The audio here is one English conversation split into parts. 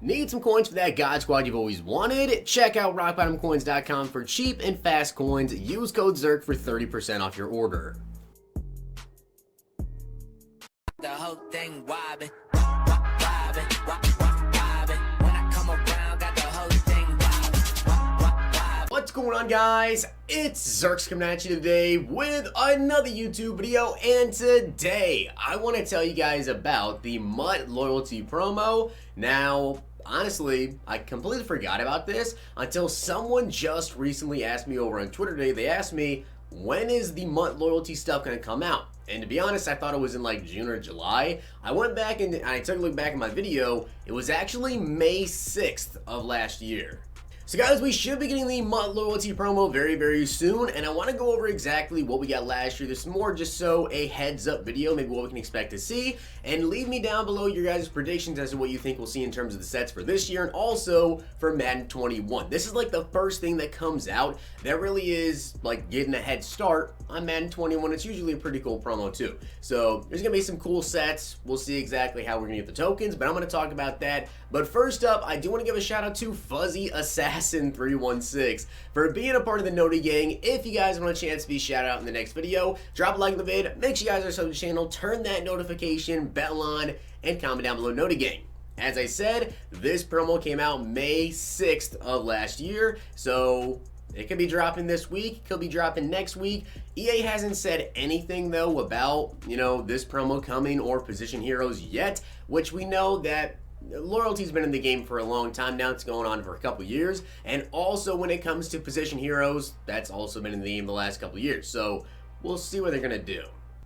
Need some coins for that God Squad you've always wanted? Check out rockbottomcoins.com for cheap and fast coins. Use code ZIRK for 30% off your order. The whole thing wobbin', wobbin', wobbin'. When I come around, got the whole thing wobbin'. What's going on, guys? It's Zirksee coming at you today with another YouTube video, and today I want to tell you guys about the MUT Loyalty Promo. Now, honestly, I completely forgot about this until someone just recently asked me over on Twitter today. They asked me, when is the MUT Loyalty stuff going to come out? And to be honest, I thought it was in like June or July. I went back and I took a look back at my video. It was actually May 6th of last year. So guys, we should be getting the MUT Loyalty promo very, very soon, and I want to go over exactly what we got last year. This is more just so a heads up video, maybe what we can expect to see, and leave me down below your guys' predictions as to what you think we'll see in terms of the sets for this year and also for Madden 21. This is like the first thing that comes out that really is like getting a head start on Madden 21. It's usually a pretty cool promo too. So there's going to be some cool sets. We'll see exactly how we're going to get the tokens, but I'm going to talk about that. But first up, I do want to give a shout out to Fuzzy Assassin 316 for being a part of the Noti gang. If you guys want a chance to be shouted out in the next video, drop a like on the vid, make sure you guys are subbed to the channel, turn that notification bell on, and comment down below Noti gang. As I said, this promo came out May 6th of last year, so it could be dropping this week, could be dropping next week. EA hasn't said anything though about, this promo coming or position heroes yet, which we know that loyalty's been in the game for a long time now. It's going on for a couple years. And also when it comes to position heroes, that's also been in the game the last couple years. So we'll see what they're going to do.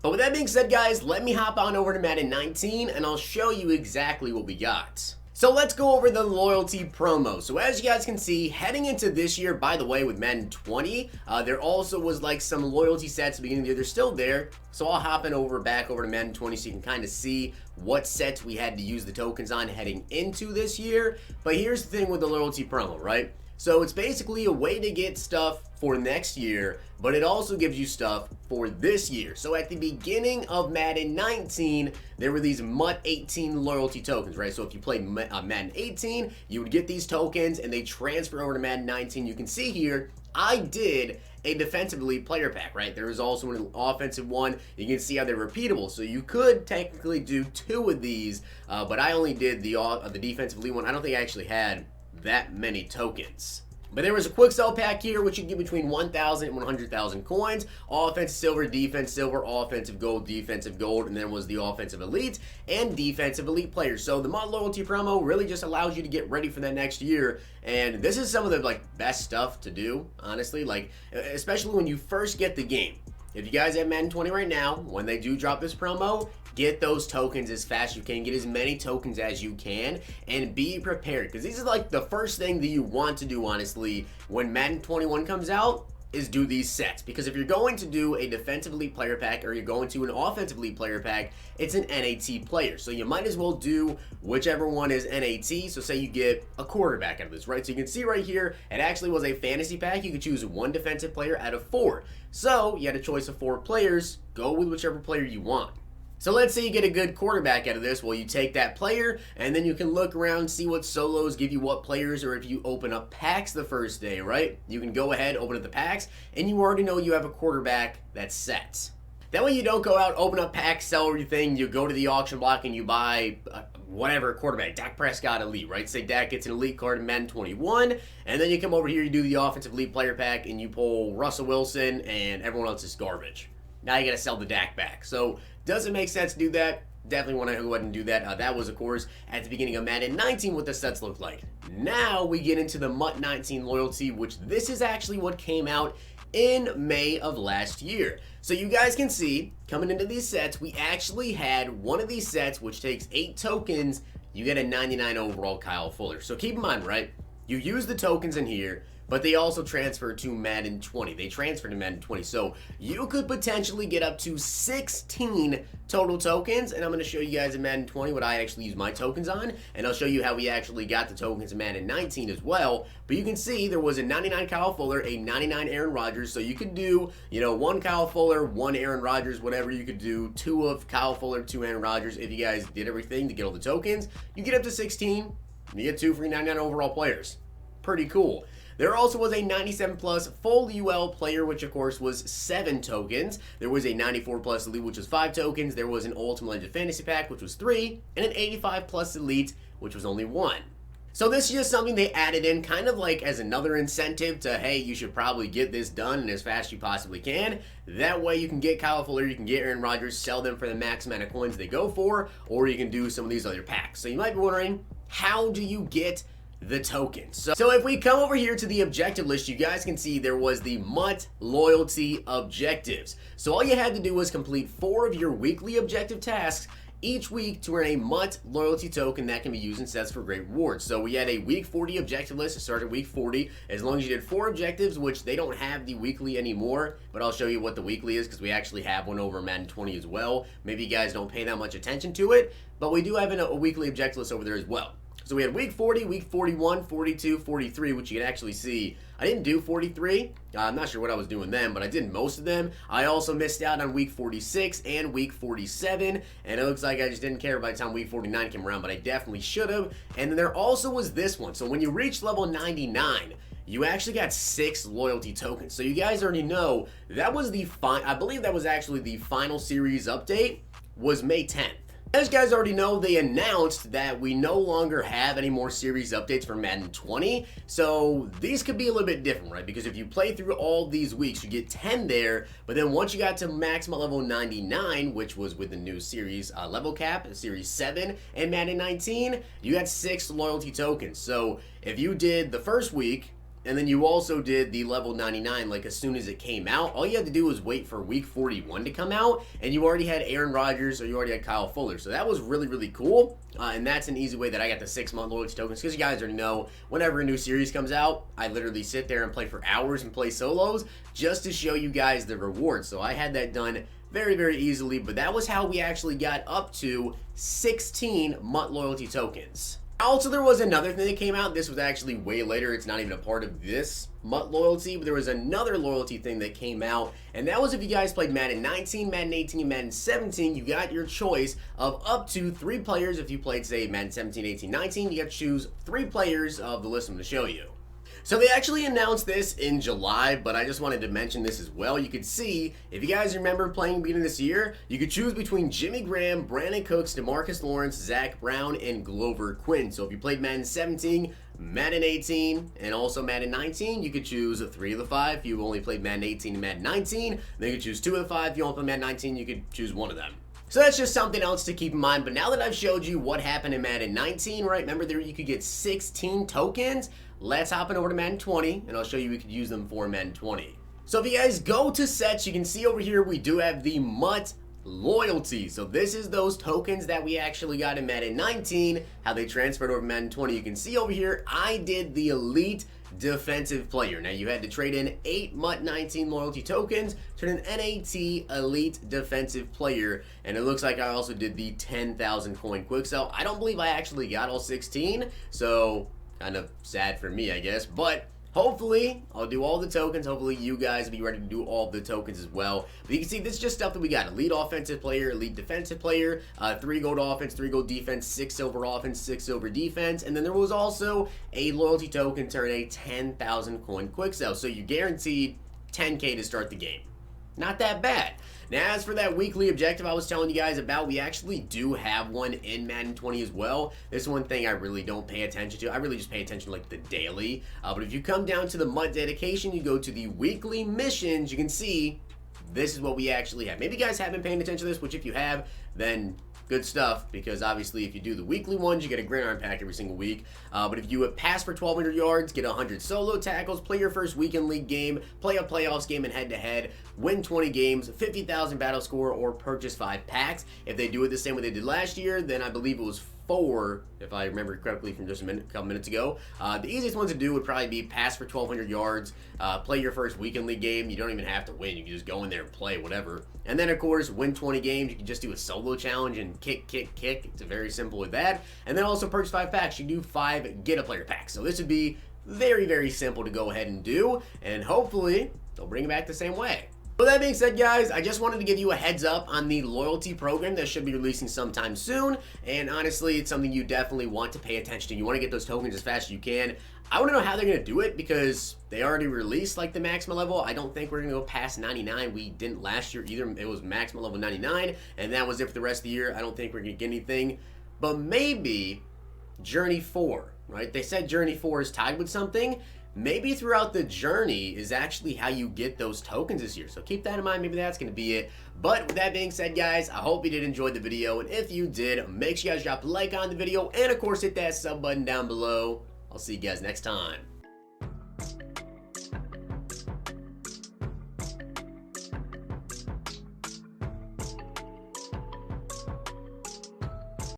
But with that being said, guys, let me hop on over to Madden 19 and I'll show you exactly what we got. So let's go over the loyalty promo. So as you guys can see, heading into this year, by the way, with Madden 20, there also was like some loyalty sets at the beginning of the year. They're still there. So I'll hop in back over to Madden 20 so you can kind of see what sets we had to use the tokens on heading into this year. But here's the thing with the loyalty promo, right? So it's basically a way to get stuff for next year, but it also gives you stuff for this year. So at the beginning of Madden 19, there were these MUT 18 loyalty tokens, right? So if you played Madden 18, you would get these tokens and they transfer over to Madden 19. You can see here, I did a defensive elite player pack, right? There is also an offensive one. You can see how they're repeatable. So you could technically do two of these, but I only did the defensive elite one. I don't think I actually had that many tokens. But there was a quick sell pack here, which you get between 1,000 and 100,000 coins. Offensive silver, defense silver, offensive gold, defensive gold, and then was the offensive elite and defensive elite players. So the MUT Loyalty promo really just allows you to get ready for that next year. And this is some of the best stuff to do, honestly, especially when you first get the game. If you guys have Madden 20 right now, when they do drop this promo, get those tokens as fast as you can. Get as many tokens as you can and be prepared. Because these are the first thing that you want to do, honestly, when Madden 21 comes out, is do these sets. Because if you're going to do a defensive elite player pack or you're going to an offensive elite player pack, it's an NAT player. So you might as well do whichever one is NAT. So say you get a quarterback out of this, right? So you can see right here, it actually was a fantasy pack. You could choose one defensive player out of 4. So you had a choice of 4 players. Go with whichever player you want. So let's say you get a good quarterback out of this. Well, you take that player, and then you can look around, see what solos give you what players, or if you open up packs the first day, right? You can go ahead, open up the packs, and you already know you have a quarterback that's set. That way you don't go out, open up packs, sell everything, you go to the auction block and you buy whatever quarterback, Dak Prescott Elite, right? Say Dak gets an Elite card in Madden 21, and then you come over here, you do the offensive Elite player pack, and you pull Russell Wilson, and everyone else is garbage. Now you got to sell the Dak back. So does it make sense to do that? Definitely want to go ahead and do that. That was, of course, at the beginning of Madden 19 what the sets looked like. Now we get into the MUT 19 loyalty, which this is actually what came out in May of last year. So you guys can see, coming into these sets, we actually had one of these sets, which takes 8 tokens. You get a 99 overall Kyle Fuller. So keep in mind, right? You use the tokens in here, but they also transfer to Madden 20. They transfer to Madden 20. So you could potentially get up to 16 total tokens. And I'm going to show you guys in Madden 20 what I actually use my tokens on. And I'll show you how we actually got the tokens in Madden 19 as well. But you can see there was a 99 Kyle Fuller, a 99 Aaron Rodgers. So you could do, 1 Kyle Fuller, 1 Aaron Rodgers, whatever. You could do 2 of Kyle Fuller, 2 Aaron Rodgers. If you guys did everything to get all the tokens, you get up to 16. You get 2 free 99 overall players. Pretty cool. There also was a 97 plus full UL player, which of course was 7 tokens. There was a 94 plus elite, which was 5 tokens. There was an Ultimate Legend Fantasy Pack, which was 3, and an 85 plus elite, which was only 1. So this is just something they added in kind of like as another incentive to, hey, you should probably get this done and as fast as you possibly can. That way you can get Kyle Fuller, you can get Aaron Rodgers, sell them for the max amount of coins they go for, or you can do some of these other packs. So you might be wondering, how do you get the tokens? So if we come over here to the objective list, you guys can see there was the MUT loyalty objectives. So all you had to do was complete 4 of your weekly objective tasks each week to earn a MUT loyalty token that can be used in sets for great rewards. So we had a week 40 objective list to start at week 40. As long as you did 4 objectives, which they don't have the weekly anymore, but I'll show you what the weekly is because we actually have one over Madden 20 as well. Maybe you guys don't pay that much attention to it, but we do have a weekly objective list over there as well. So we had week 40, week 41, 42, 43, which you can actually see. I didn't do 43. I'm not sure what I was doing then, but I did most of them. I also missed out on week 46 and week 47, and it looks like I just didn't care by the time week 49 came around, but I definitely should have. And then there also was this one. So when you reach level 99, you actually got 6 loyalty tokens. So you guys already know that was I believe that was actually the final series update was May 10th. As you guys already know, they announced that we no longer have any more series updates for Madden 20, so these could be a little bit different, right? Because if you play through all these weeks, you get 10 there, but then once you got to maximum level 99, which was with the new series level cap, Series 7, and Madden 19, you got 6 loyalty tokens. So if you did the first week, and then you also did the level 99 like as soon as it came out, all you had to do was wait for week 41 to come out, and you already had Aaron Rodgers or you already had Kyle Fuller. So that was really, really cool, and that's an easy way that I got the 6-month loyalty tokens, because you guys already know whenever a new series comes out, I literally sit there and play for hours and play solos just to show you guys the rewards. So I had that done very, very easily, but that was how we actually got up to 16 MUT loyalty tokens. Also, there was another thing that came out. This was actually way later. It's not even a part of this MUT loyalty, but there was another loyalty thing that came out, and that was if you guys played Madden 19, Madden 18, and Madden 17, you got your choice of up to 3 players. If you played, say, Madden 17, 18, 19, you got to choose 3 players of the list I'm going to show you. So they actually announced this in July, but I just wanted to mention this as well. You could see, if you guys remember playing beginning of this year, you could choose between Jimmy Graham, Brandon Cooks, DeMarcus Lawrence, Zach Brown, and Glover Quinn. So if you played Madden 17, Madden 18, and also Madden 19, you could choose 3 of the 5. If you only played Madden 18 and Madden 19, then you could choose 2 of the 5. If you only played Madden 19, you could choose 1 of them. So that's just something else to keep in mind. But now that I've showed you what happened in Madden 19, right? Remember there you could get 16 tokens? Let's hop on over to Madden 20, and I'll show you we could use them for Madden 20. So if you guys go to sets, you can see over here we do have the MUT loyalty. So this is those tokens that we actually got in Madden 19, how they transferred over to Madden 20. You can see over here, I did the elite defensive player. Now you had to trade in 8 MUT 19 loyalty tokens to an NAT elite defensive player, and it looks like I also did the 10,000 coin quick sell. I don't believe I actually got all 16, so kind of sad for me, I guess, but hopefully I'll do all the tokens. Hopefully you guys will be ready to do all the tokens as well. But you can see this is just stuff that we got: elite offensive player, elite defensive player, 3 gold offense, 3 gold defense, 6 silver offense, 6 silver defense, and then there was also a loyalty token to earn a 10,000 coin quick sell. So you guaranteed 10k to start the game. Not that bad. Now, as for that weekly objective I was telling you guys about, we actually do have one in Madden 20 as well. This is one thing I really don't pay attention to. I really just pay attention to like the daily. But if you come down to the MUT dedication, you go to the weekly missions, you can see this is what we actually have. Maybe you guys have been paying attention to this, which if you have, then good stuff, because obviously if you do the weekly ones, you get a gridiron pack every single week. But if you pass for 1,200 yards, get 100 solo tackles, play your first weekend league game, play a playoffs game and head-to-head, win 20 games, 50,000 battle score, or purchase 5 packs. If they do it the same way they did last year, then I believe it was 4, if I remember correctly from just a couple minutes ago. The easiest ones to do would probably be pass for 1,200 yards, play your first weekend league game. You don't even have to win. You can just go in there and play, whatever. And then, of course, win 20 games. You can just do a solo challenge and kick. It's very simple with that. And then also purchase 5 packs. You do 5 get-a-player packs. So this would be very, very simple to go ahead and do. And hopefully, they'll bring it back the same way. With that being said, guys, I just wanted to give you a heads up on the loyalty program that should be releasing sometime soon, and honestly, it's something you definitely want to pay attention to. You want to get those tokens as fast as you can. I want to know how they're going to do it because they already released like the maximum level. I don't think we're going to go past 99. We didn't last year either. It was maximum level 99, and that was it for the rest of the year. I don't think we're going to get anything, but maybe Journey 4, right? They said Journey 4 is tied with something. Maybe throughout the journey is actually how you get those tokens this year. So keep that in mind. Maybe that's going to be it. But with that being said, guys, I hope you did enjoy the video. And if you did, make sure you guys drop a like on the video. And, of course, hit that sub button down below. I'll see you guys next time.